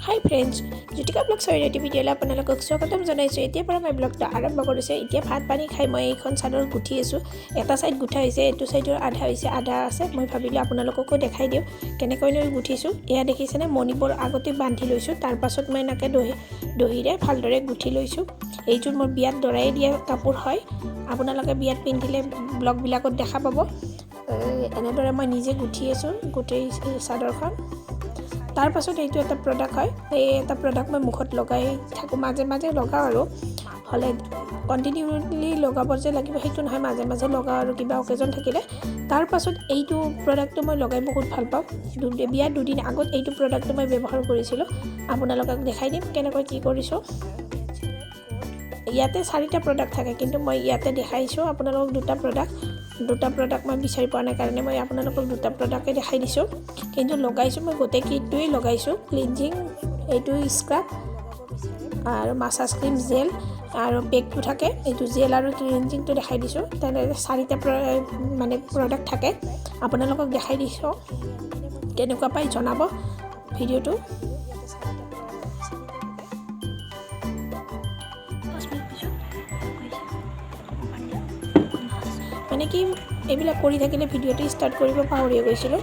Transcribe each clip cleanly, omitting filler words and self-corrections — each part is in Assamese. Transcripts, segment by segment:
হাই ফ্ৰেণ্ডছ, জুতিকা ব্লগ চাৰিটি ভিডিঅ'লৈ আপোনালোকক স্বাগতম জনাইছোঁ। এতিয়াৰ পৰা মই ব্লগটো আৰম্ভ কৰিছোঁ। এতিয়া ভাত পানী খাই মই এইখন চাদৰ গুঠি আছোঁ। এটা চাইড গুঠা হৈছে, এইটো চাইডৰ আধা হৈছে, আধা আছে। মই ভাবিলোঁ আপোনালোককো দেখাই দিওঁ কেনেকৈনো গুঠিছোঁ। এয়া দেখিছেনে, মণিবোৰ আগতে বান্ধি লৈছোঁ, তাৰপাছত মই এনেকৈ দহিৰে ভালদৰে গুঠি লৈছোঁ। এইযোৰ মোৰ বিয়াত দৰাই দিয়া কাপোৰ হয়। আপোনালোকে বিয়াত পিন্ধিলে ব্লগবিলাকত দেখা পাব। এনেদৰে মই নিজে গুঠি আছোঁ গোটেই চাদৰখন। তাৰ পাছত এইটো এটা প্ৰডাক্ট হয়। এই এটা প্ৰডাক্ট মই মুখত লগাই থাকোঁ, মাজে মাজে লগাওঁ আৰু হ'লে কণ্টিনিউলি লগাব যে লাগিব সেইটো নহয়, মাজে মাজে লগাওঁ আৰু কিবা অকেজন থাকিলে। তাৰ পাছত এইটো প্ৰডাক্টটো মই লগাই বহুত ভাল পাওঁ। বিয়াৰ দুদিন আগত এইটো প্ৰডাক্টটো মই ব্যৱহাৰ কৰিছিলোঁ। আপোনালোকক দেখাই দিম কেনেকৈ কি কৰিছোঁ। ইয়াতে 4টা প্ৰডাক্ট থাকে, কিন্তু মই ইয়াতে দেখাইছোঁ আপোনালোকক দুটা প্ৰডাক্ট মই বিচাৰি পোৱা নাই কাৰণে মই আপোনালোকক দুটা প্ৰডাক্টে দেখাই দিছোঁ। কিন্তু লগাইছোঁ মই গোটেই কিটটোৱেই লগাইছোঁ। ক্লিনজিং, এইটো স্ক্ৰাব আৰু মাছাজ ক্ৰীম জেল আৰু পেকটো থাকে। এইটো জেল আৰু ক্লিনজিংটো দেখাই দিছোঁ। তেনেদৰে 4টা মানে প্ৰডাক্ট থাকে। আপোনালোকক দেখাই দিছোঁ, কেনেকুৱা পাই জনাব ভিডিঅ'টো। মানে কি, এইবিলাক কৰি থাকিলে ভিডিঅ'টো ষ্টাৰ্ট কৰিব পাহৰিয়ে গৈছিলোঁ।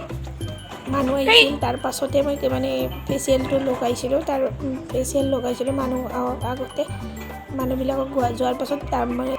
মানুহ আহিছিল, তাৰ পাছতে মই মানে ফেচিয়েলটো লগাইছিলোঁ। ফেচিয়েল লগাইছিলোঁ মানুহ আগতে। মানুহবিলাকক যোৱাৰ পাছত তাৰ মানে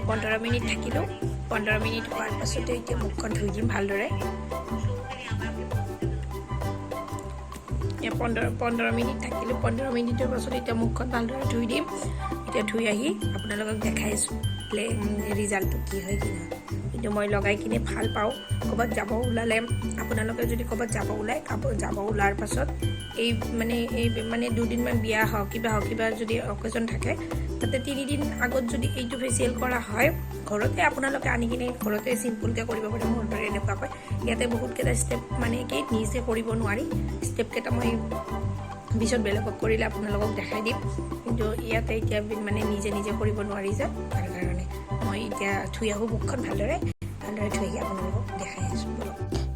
পোন্ধৰ মিনিট থাকিলোঁ। 15 মিনিট হোৱাৰ পাছতে এতিয়া মুখখন ধুই দিম ভালদৰে। 15 মিনিট থাকিলোঁ। 15 মিনিটৰ পাছত এতিয়া মুখখন ভালদৰে ধুই দিম। এতিয়া ধুই আহি আপোনালোকক দেখাইছোঁ ৰিজাল্টটো কি হয় কি নহয়। কিন্তু মই লগাই কিনে ভাল পাওঁ। ক'ৰবাত যাব ওলালে, আপোনালোকে যদি ক'ৰবাত যাব ওলাৰ পাছত এই মানে দুদিনমান বিয়া হওক কিবা যদি অকেজন থাকে, তাতে 3 দিন আগত যদি এইটো ফেচিয়েল কৰা হয়, ঘৰতে আপোনালোকে আনি কিনে ঘৰতে চিম্পুলকৈ কৰিব পাৰে। মোৰ দৰে এনেকুৱাকৈ ইয়াতে বহুতকেইটা ষ্টেপ মানে কি নিজে কৰিব নোৱাৰি। ষ্টেপকেইটা মই পিছত বেলেগক কৰিলে আপোনালোকক দেখাই দিম। কিন্তু ইয়াতে এতিয়া মানে নিজে কৰিব নোৱাৰি যে, তাৰ কাৰণে মই এতিয়া ধুই আহোঁ মুখখন ভালদৰে ধুই আহি আপোনালোকক দেখাই আছোঁ।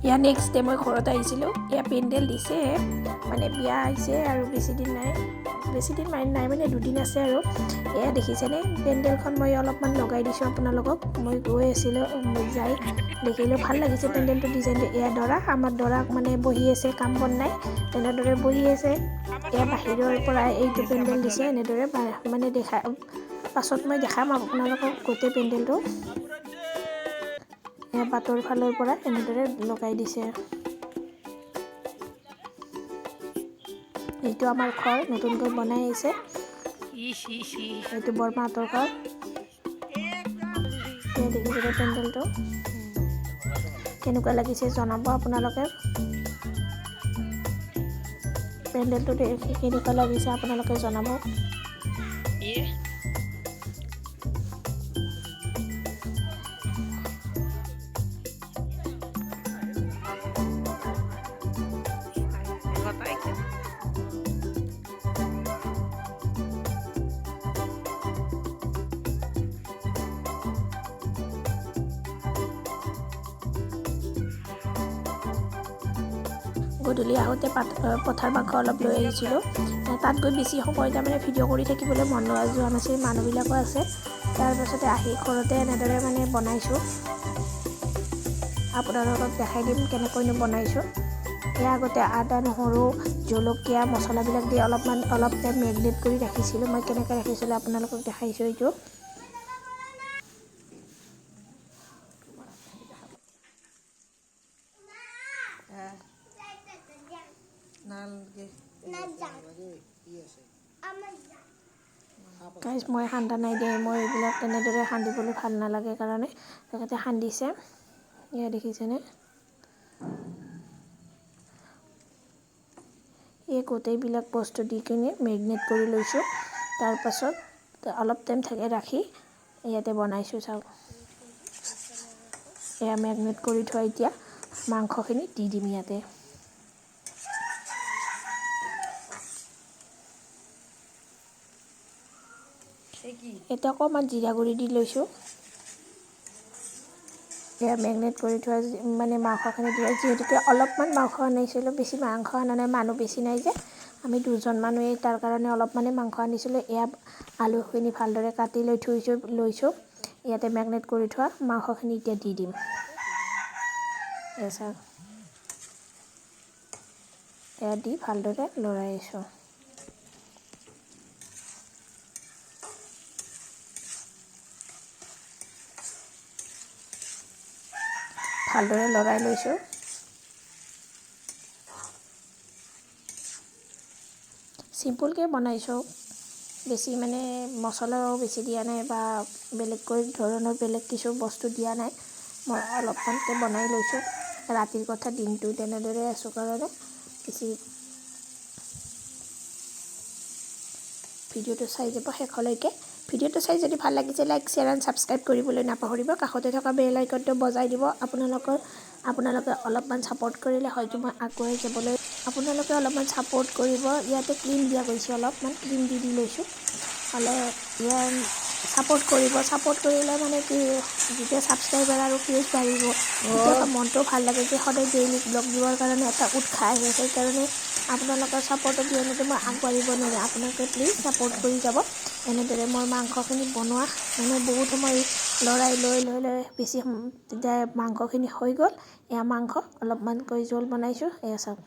ইয়াৰ নেক্সট ডে মই ঘৰত আহিছিলোঁ। এয়া পেণ্ডেল দিছে, মানে বিয়া আহিছে আৰু বেছি দিন নাই মানে 2 দিন আছে আৰু। এয়া দেখিছেনে, পেণ্ডেলখন মই অলপমান লগাই দিছোঁ আপোনালোকক। মই গৈ আছিলোঁ, যাই দেখিলোঁ ভাল লাগিছে পেণ্ডেলটো ডিজাইনটো। এয়া দৰা, আমাৰ দৰাক মানে বহি আছে, কাম বন নাই, তেনেদৰে বহি আছে। এয়া বাহিৰৰ পৰা এইটো পেণ্ডেল দিছে, এনেদৰে মানে পাছত মই দেখাম আপোনালোকক গোটেই পেণ্ডেলটো। এয়া বাটৰ ফালৰ পৰা এনেদৰে লগাই দিছে। এইটো আমাৰ ঘৰ নতুনকৈ বনাই আহিছে। এইটো বৰমাহঁতৰ ঘৰ। দেখিছে পেণ্ডেলটো কেনেকুৱা লাগিছে জনাব আপোনালোকে। পেণ্ডেলটো কেনেকুৱা লাগিছে আপোনালোকে জনাব। গধূলি আহোঁতে পথাৰ মাংস অলপ লৈ আহিছিলোঁ। তাত গৈ বেছি সময় তাৰমানে ভিডিঅ' কৰি থাকিবলৈ মন যোৱা নাছিল, মানুহবিলাকো আছে। তাৰপাছতে আহি ঘৰতে এনেদৰে মানে বনাইছোঁ, আপোনালোকক দেখাই দিম কেনেকৈনো বনাইছোঁ। ইয়াৰ আগতে আদা, নহৰু, জলকীয়া, মছলাবিলাক দি অলপ টাইম মেৰিনেট কৰি ৰাখিছিলোঁ। মই কেনেকৈ ৰাখিছিলোঁ আপোনালোকক দেখাইছোঁ এইটো। গাইজ মই সান্দা নাই দিয়ে, মই এইবিলাক তেনেদৰে সান্দিবলৈ ভাল নালাগে কাৰণে তেখেতে সান্দিছে। এয়া দেখিছেনে, এই গোটেইবিলাক বস্তু দি কিনে মেৰিনেট কৰি লৈছোঁ। তাৰপাছত অলপ টাইম ৰাখি ইয়াতে বনাইছোঁ। চাওক, এয়া মেৰিনেট কৰি থোৱা এতিয়া মাংসখিনি দি দিম ইয়াতে। এতিয়া অকণমান জিৰা গুড়ি দি লৈছোঁ। এয়া মেৰিনেট কৰি থোৱা মানে মাংসখিনি দিয়া, যিহেতুকে অলপমান মাংস আনিছিলোঁ, বেছি মাংস আনা নাই, মানুহ বেছি নাই যে, আমি 2জন মানুহেই, তাৰ কাৰণে অলপমানেই মাংস আনিছিলোঁ। এয়া আলুখিনি ভালদৰে কাটি লৈছোঁ। ইয়াতে মেৰিনেট কৰি থোৱা মাংসখিনি এতিয়া দি দিম। এয়া দি ভালদৰে লৰাই আছোঁ। ভালদৰে লৰাই লৈছোঁ। চিম্পুলকৈ বনাইছোঁ, বেছি মানে মছলাও বেছি দিয়া নাই বা বেলেগকৈ ধৰণৰ বেলেগ কিছু বস্তু দিয়া নাই। মই অলপমানকৈ বনাই লৈছোঁ। ৰাতিৰ কথা, দিনটো তেনেদৰে আছোঁ কাৰণে বেছি। ভিডিঅ'টো চাই যাব শেষলৈকে। ভিডিঅ'টো চাই যদি ভাল লাগিছে, লাইক, শ্বেয়াৰ এণ্ড ছাবস্ক্ৰাইব কৰিবলৈ নাপাহৰিব। কাষতে থকা বেল আইকনটো বজাই দিব। আপোনালোকে অলপমান ছাপোৰ্ট কৰিলে হয়তো মই আগুৱাই যাবলৈ, আপোনালোকে অলপমান ছাপোৰ্ট কৰিব। ইয়াতে ক্ৰীম দিয়া গৈছে, অলপমান ক্ৰীম দি লৈছোঁ। হ'লে ইয়াৰ ছাপোৰ্ট কৰিব। ছাপোৰ্ট কৰিলে মানে কি, যেতিয়া ছাবস্ক্ৰাইবাৰ আৰু ভিউজ বাঢ়িব, তেতিয়া মনটো ভাল লাগে যে সদায় ডেইলি ব্লগ দিবৰ কাৰণে এটা উৎসাহ আহে। সেইকাৰণে আপোনালোকৰ ছাপোৰ্ট অবিহনেতো মই আগবাঢ়িব নোৱাৰিম। আপোনালোকে প্লিজ ছাপোৰ্ট কৰি যাব। এনেদৰে মই মাংসখিনি বনোৱা মানে বহুত সময় লৰাই লৈ বেছি তেতিয়া মাংসখিনি হৈ গ'ল। এয়া মাংস অলপমানকৈ জোল বনাইছোঁ। এয়া চাওক,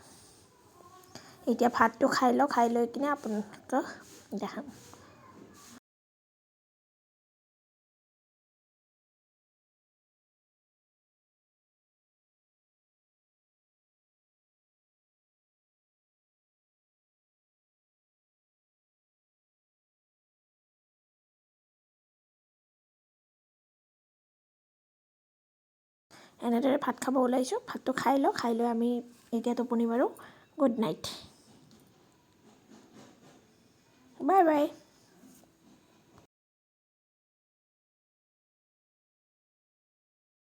এতিয়া ভাতটো খাই লওঁ, খাই লৈ কিনে আপোনালোকক দেখাম। এনেদৰে ভাত খাব ওলাইছোঁ। ভাতটো খাই লওঁ, খাই লৈ আমি এতিয়া টোপনি মাৰোঁ। Good night, bye bye.